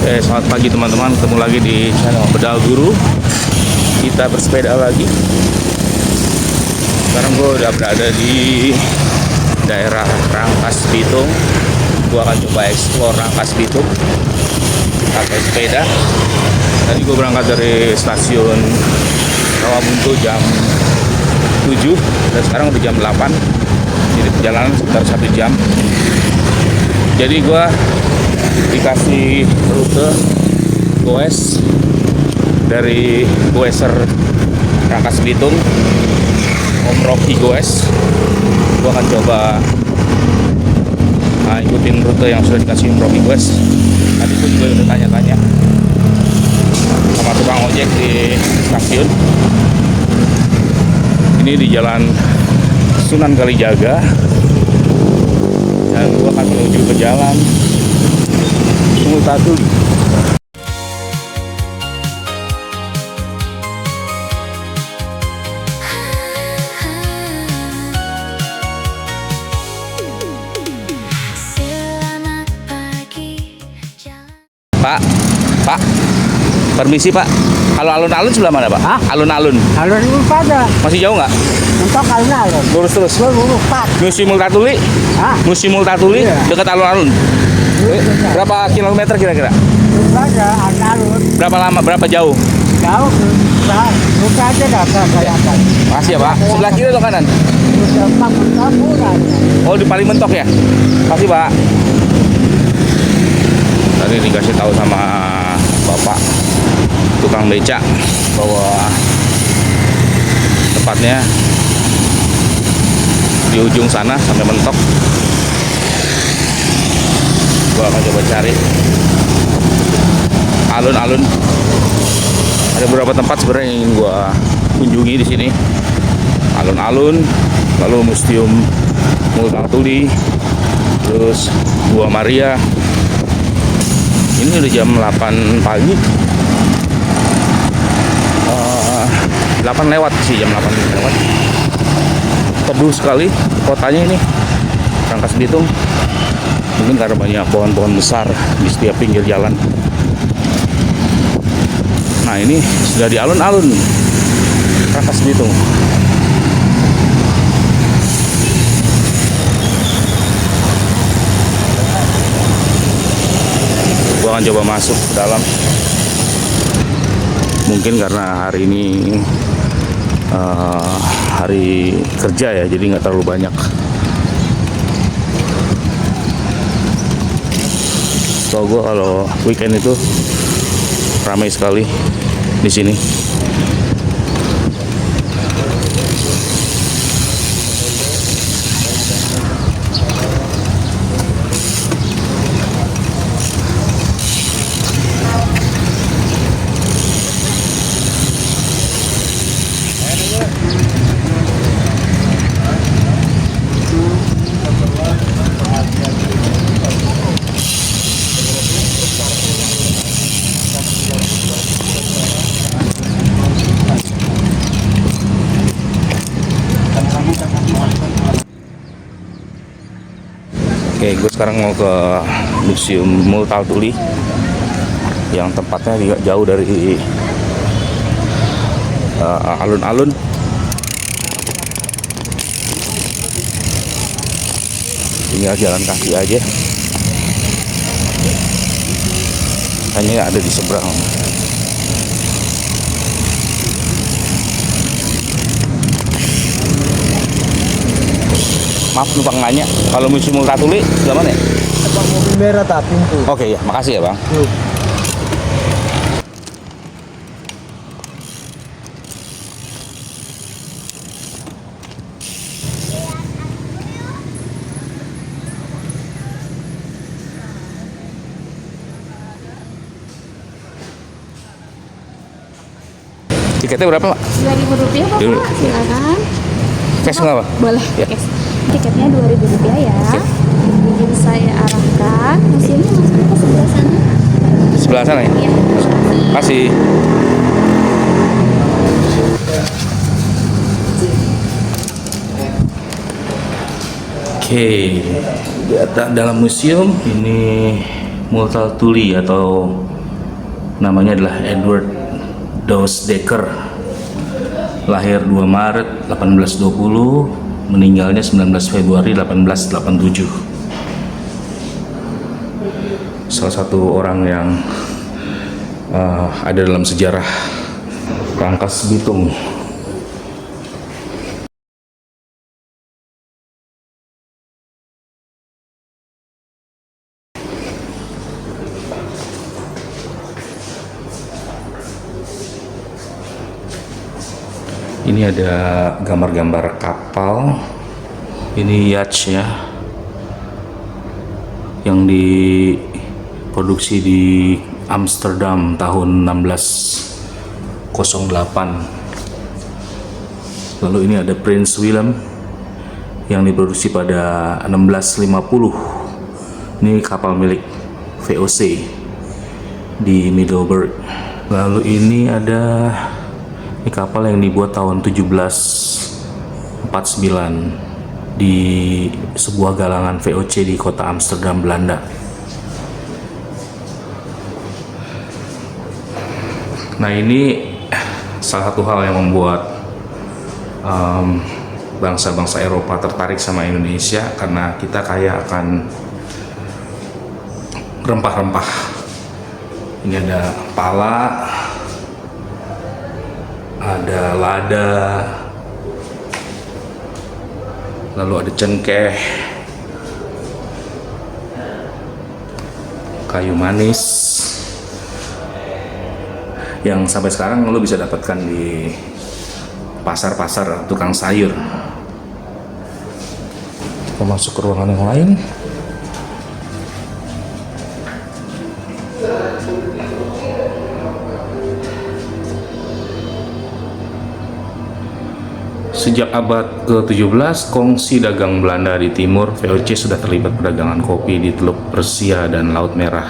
Selamat pagi teman-teman, ketemu lagi di channel Pedal Guru. Kita bersepeda lagi. Sekarang gue udah berada di daerah Rangkas Bitung. Gue akan coba explore Rangkas Bitung pakai sepeda. Tadi gue berangkat dari stasiun Rawabuntu jam 7 dan sekarang udah jam 8. Jadi perjalanan sekitar 1 jam. Jadi gue dikasih rute goes dari goeser Rangkas Bitung, Om Rocky Goes. Gue akan coba ikutin rute yang sudah dikasih Om Rocky Goes. Tadi gue juga udah tanya-tanya sama tukang ojek di stasiun. Ini di jalan Sunan Kalijaga dan gue akan menuju ke jalan Multatuli. Pak, permisi Pak. Kalau alun-alun sebelah mana Pak? Hah? Alun-alun. Alun pada Masih jauh nggak? mentok alun-alun. Lurus terus. Lurus pak. Museum Multatuli. Hah? Museum Multatuli Iya. dekat alun-alun. Berapa kilometer kira-kira? Pada alun-alun. Berapa lama? Berapa jauh? Jauh buka aja dapat kelihatan. Makasih ya Pak. Sebelah kiri atau kanan? Udah pak mentok murah. Oh, di paling mentok ya? Makasih Pak. Tadi dikasih tahu sama Bapak tukang beca bahwa tepatnya di ujung sana sampai mentok. Gua akan coba cari alun-alun. Ada beberapa tempat sebenarnya yang ingin gua kunjungi di sini. Alun-alun, lalu Museum Multatuli, terus Gua Maria. Ini udah jam 8 pagi. 8 lewat sih, jam 8 lewat. Teduh sekali kotanya ini, Rangkas Bitung. Mungkin karena banyak pohon-pohon besar di setiap pinggir jalan. Nah, ini sudah di alun-alun Rangkas Bitung. Gua akan coba masuk ke dalam. Mungkin karena hari ini hari kerja ya, jadi nggak terlalu banyak. So gue kalau weekend itu ramai sekali di sini. Oke, gue sekarang mau ke Museum Multatuli yang tempatnya juga jauh dari alun-alun. Tinggal jalan kaki aja. Hanya ada di seberang. Maaf numpang nanya, kalau Museum Multatuli sebelah mana ya? Abang mobil merah tak pintu. Oke ya, makasih ya Bang. Yuk. Tiketnya berapa Pak? Rp2.000 Pak, Dulu. silakan. Cash nggak Pak? Boleh, Ya. cash. Tiketnya Rp2.000 ya. Oke. Jadi saya arahkan. Museumnya masuknya ke sebelah sana. Sebelah sana ya? Iya. Makasih. Oke, dalam museum ini Multatuli atau Namanya adalah Edward Doesdecker. Lahir 2 Maret 1820, meninggalnya 19 Februari 1887. Salah satu orang yang ada dalam sejarah Rangkas Bitung. Ini ada gambar-gambar kapal. Ini yacht ya, yang diproduksi di Amsterdam tahun 1608. Lalu ini ada Prince William yang diproduksi pada 1650. Ini kapal milik VOC di Middelburg. Lalu ini ada kapal yang dibuat tahun 1749 di sebuah galangan VOC di kota Amsterdam, Belanda. Nah, ini salah satu hal yang membuat bangsa-bangsa Eropa tertarik sama Indonesia, karena kita kaya akan rempah-rempah. Ini ada pala, ada lada, lalu ada cengkeh, kayu manis, yang sampai sekarang lo bisa dapatkan di pasar-pasar tukang sayur. Kita masuk ke ruangan yang lain. Sejak abad ke-17, kongsi dagang Belanda di timur, VOC sudah terlibat perdagangan kopi di Teluk Persia dan Laut Merah.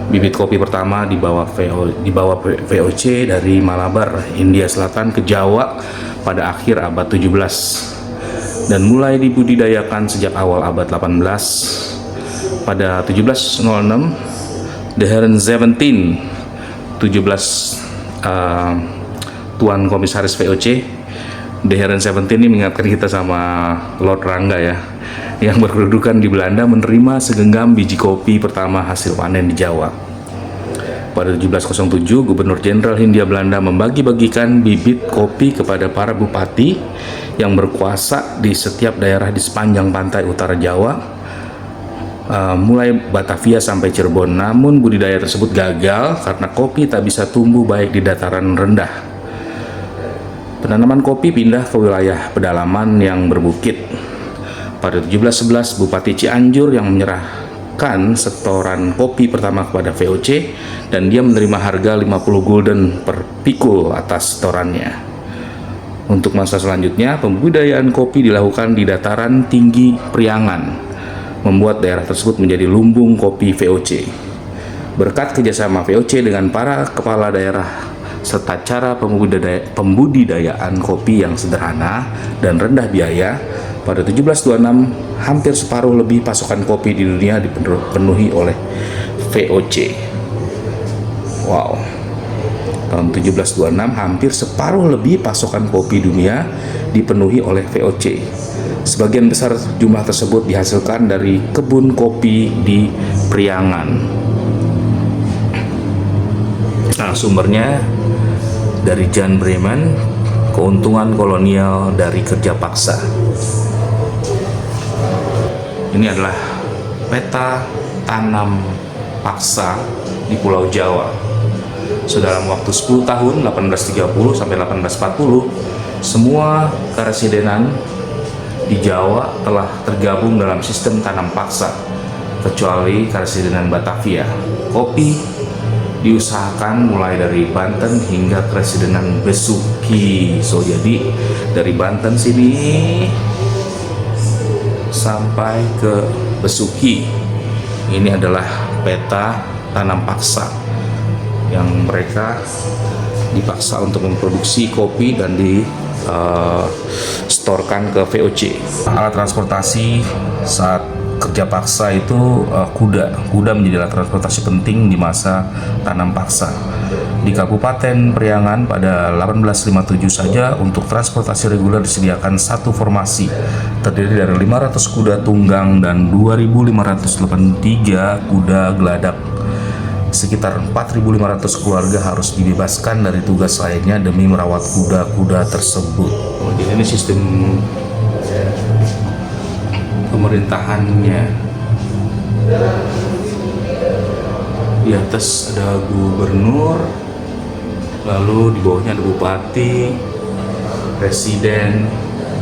Bibit kopi pertama dibawa VOC dari Malabar, India Selatan ke Jawa pada akhir abad 17 dan mulai dibudidayakan sejak awal abad 18. Pada 1706, The Heren 17 Tuan Komisaris VOC, The Heren 17 ini mengingatkan kita sama Lord Rangga ya, yang berkedudukan di Belanda, menerima segenggam biji kopi pertama hasil panen di Jawa. Pada 1707, Gubernur Jenderal Hindia Belanda membagi-bagikan bibit kopi kepada para bupati yang berkuasa di setiap daerah di sepanjang pantai utara Jawa, mulai Batavia sampai Cirebon. Namun budidaya tersebut gagal karena kopi tak bisa tumbuh baik di dataran rendah. Penanaman kopi pindah ke wilayah pedalaman yang berbukit. Pada 1711, Bupati Cianjur yang menyerahkan setoran kopi pertama kepada VOC, dan dia menerima harga 50 gulden per pikul atas setorannya. Untuk masa selanjutnya, pembudidayaan kopi dilakukan di dataran tinggi Priangan, membuat daerah tersebut menjadi lumbung kopi VOC. Berkat kerjasama VOC dengan para kepala daerah serta cara pembudidayaan kopi yang sederhana dan rendah biaya, pada 1726 hampir separuh lebih pasokan kopi di dunia dipenuhi oleh VOC. Wow. Tahun 1726 hampir separuh lebih pasokan kopi dunia dipenuhi oleh VOC. Sebagian besar jumlah tersebut dihasilkan dari kebun kopi di Priangan. Nah, sumbernya dari Jan Bremen, Keuntungan Kolonial dari Kerja Paksa. Ini adalah peta tanam paksa di Pulau Jawa. Dalam waktu 10 tahun, 1830 sampai 1840, semua karesidenan di Jawa telah tergabung dalam sistem tanam paksa, kecuali karesidenan Batavia. Kopi diusahakan mulai dari Banten hingga karesidenan Besuki. Jadi dari Banten sini sampai ke Besuki. Ini adalah peta tanam paksa yang mereka dipaksa untuk memproduksi kopi dan distorkan ke VOC. Alat transportasi saat kerja paksa itu kuda menjadi alat transportasi penting di masa tanam paksa. Di Kabupaten Priangan pada 1857 saja untuk transportasi reguler disediakan satu formasi terdiri dari 500 kuda tunggang dan 2.583 kuda geladak. Sekitar 4.500 keluarga harus dibebaskan dari tugas lainnya demi merawat kuda-kuda tersebut. Jadi ini sistem pemerintahannya. Di atas ada gubernur, lalu di bawahnya ada bupati, presiden,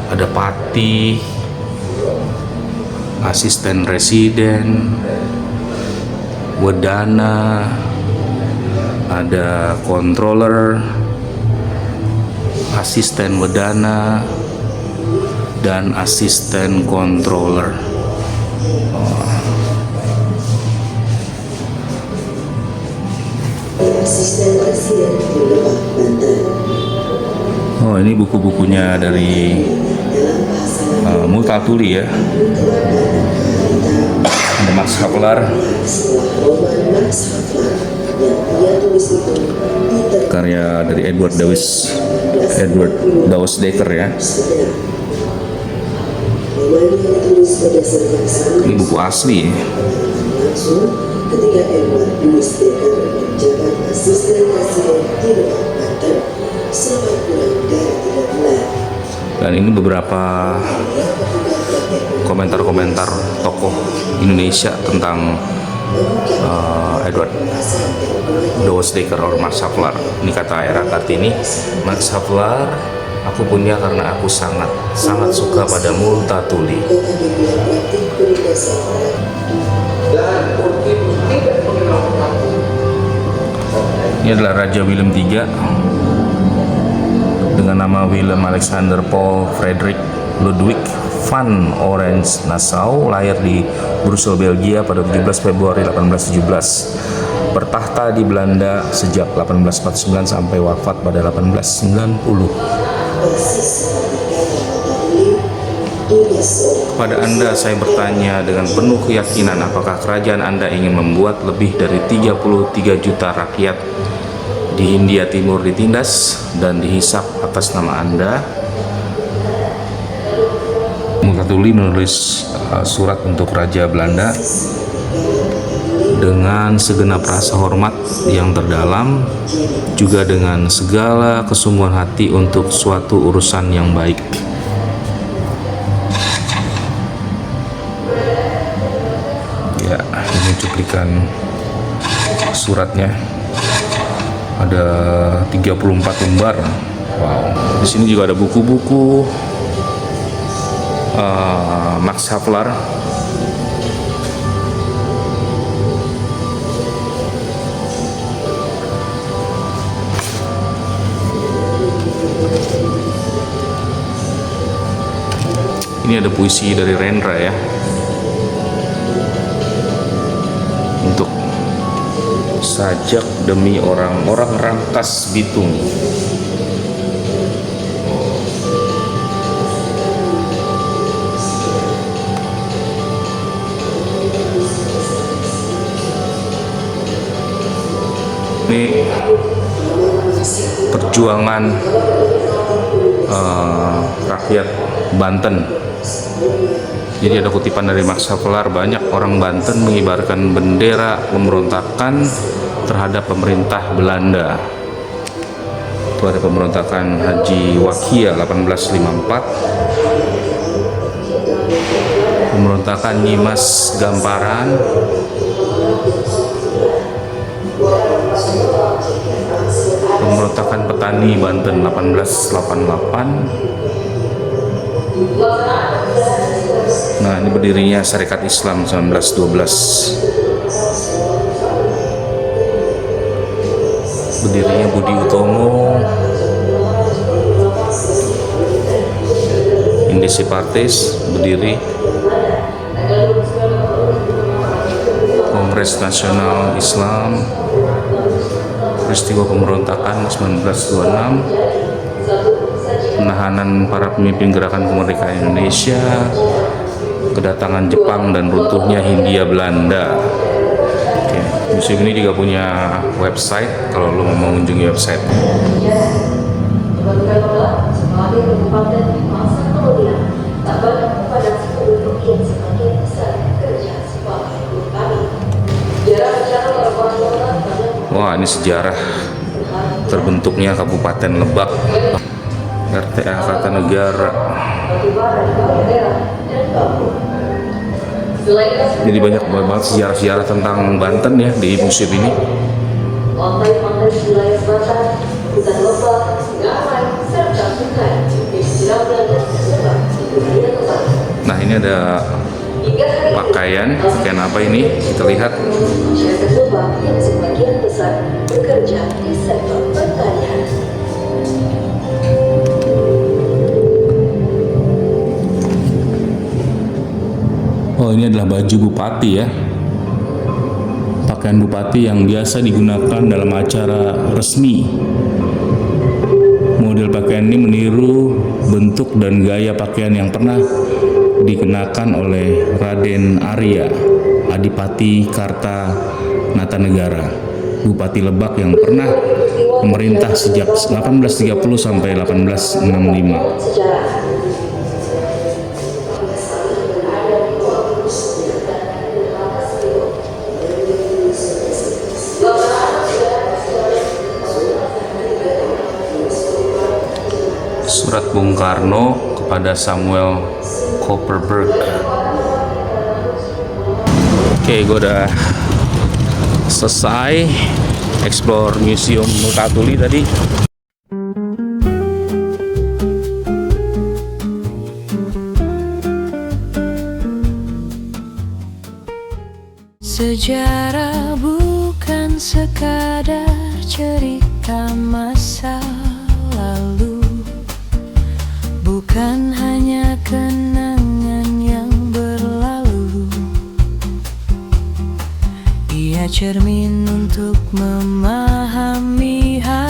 ada pati, asisten residen, wedana, ada controller, asisten wedana, dan asisten controller. Oh, ini buku-bukunya dari Multatuli ya. Ada Max Havelaar, karya dari Edward Dawes Dekker ya. Ini buku asli ya. Ketika Edward Dawes Dekker menjabat asisten presiden di Lebak Banten selama kurang dari 3 bulan. Dan ini beberapa komentar-komentar tokoh Indonesia tentang Edward Dawes Dekker atau Max Havelaar. Ini kata Era Kartini, Max Havelaar aku punya karena aku sangat suka pada Multatuli. Ini adalah Raja Willem III dengan nama Willem Alexander Paul Frederick Ludwig van Orange Nassau, lahir di Brussel, Belgia pada 17 Februari 1817. Bertahta di Belanda sejak 1849 sampai wafat pada 1890. Pada Anda saya bertanya dengan penuh keyakinan, apakah kerajaan Anda ingin membuat lebih dari 33 juta rakyat di Hindia Timur ditindas dan dihisap atas nama Anda? Multatuli menulis surat untuk Raja Belanda dengan segenap rasa hormat yang terdalam, juga dengan segala kesungguhan hati untuk suatu urusan yang baik. Ya, ini cuplikan suratnya. Ada 34 lembar. Wow. Di sini juga ada buku-buku Max Havelaar. Ini ada puisi dari Rendra ya, untuk sajak demi orang-orang Rangkas Bitung. Ini perjuangan rakyat Banten. Jadi ada kutipan dari Max Havelaar, banyak orang Banten mengibarkan bendera pemberontakan terhadap pemerintah Belanda. Itu ada pemberontakan Haji Wakia 1854, pemberontakan Nyimas Gamparan, pemberontakan petani Banten 1888. Nah, ini berdirinya Syarikat Islam 1912. Berdirinya Budi Utomo. Indisi Partis berdiri. Kongres Nasional Islam. Peristiwa pemberontakan 1926. Penahanan para pemimpin gerakan kemerdekaan Indonesia, kedatangan Jepang dan runtuhnya Hindia Belanda. Oke, museum ini juga punya website kalau lo mau mengunjungi website. Wah, ini sejarah terbentuknya Kabupaten Lebak, RTA Kartanegara. Jadi banyak banget sejarah-sejarah tentang Banten ya di museum ini. Pantai-pantai di wilayah Batam, hutan lebah, sungai, serta sungai yang disiram dan tersebar di wilayah Lebak. Nah, ini ada pakaian apa ini? Kita lihat. Masyarakat Lebak yang sebagian besar bekerja di sektor pertanian. Oh, ini adalah baju bupati ya. Pakaian bupati yang biasa digunakan dalam acara resmi. Model pakaian ini meniru bentuk dan gaya pakaian yang pernah dikenakan oleh Raden Arya, Adipati Kartanegara, Bupati Lebak yang pernah memerintah sejak 1830 sampai 1865. Sejarah. Surat Bung Karno kepada Samuel Copperberg. Oke, gue udah selesai explore Museum Multatuli tadi. Sejarah bukan sekadar cerita masa lalu, bukan hanya kenangan yang berlalu. Ia cermin untuk memahami hati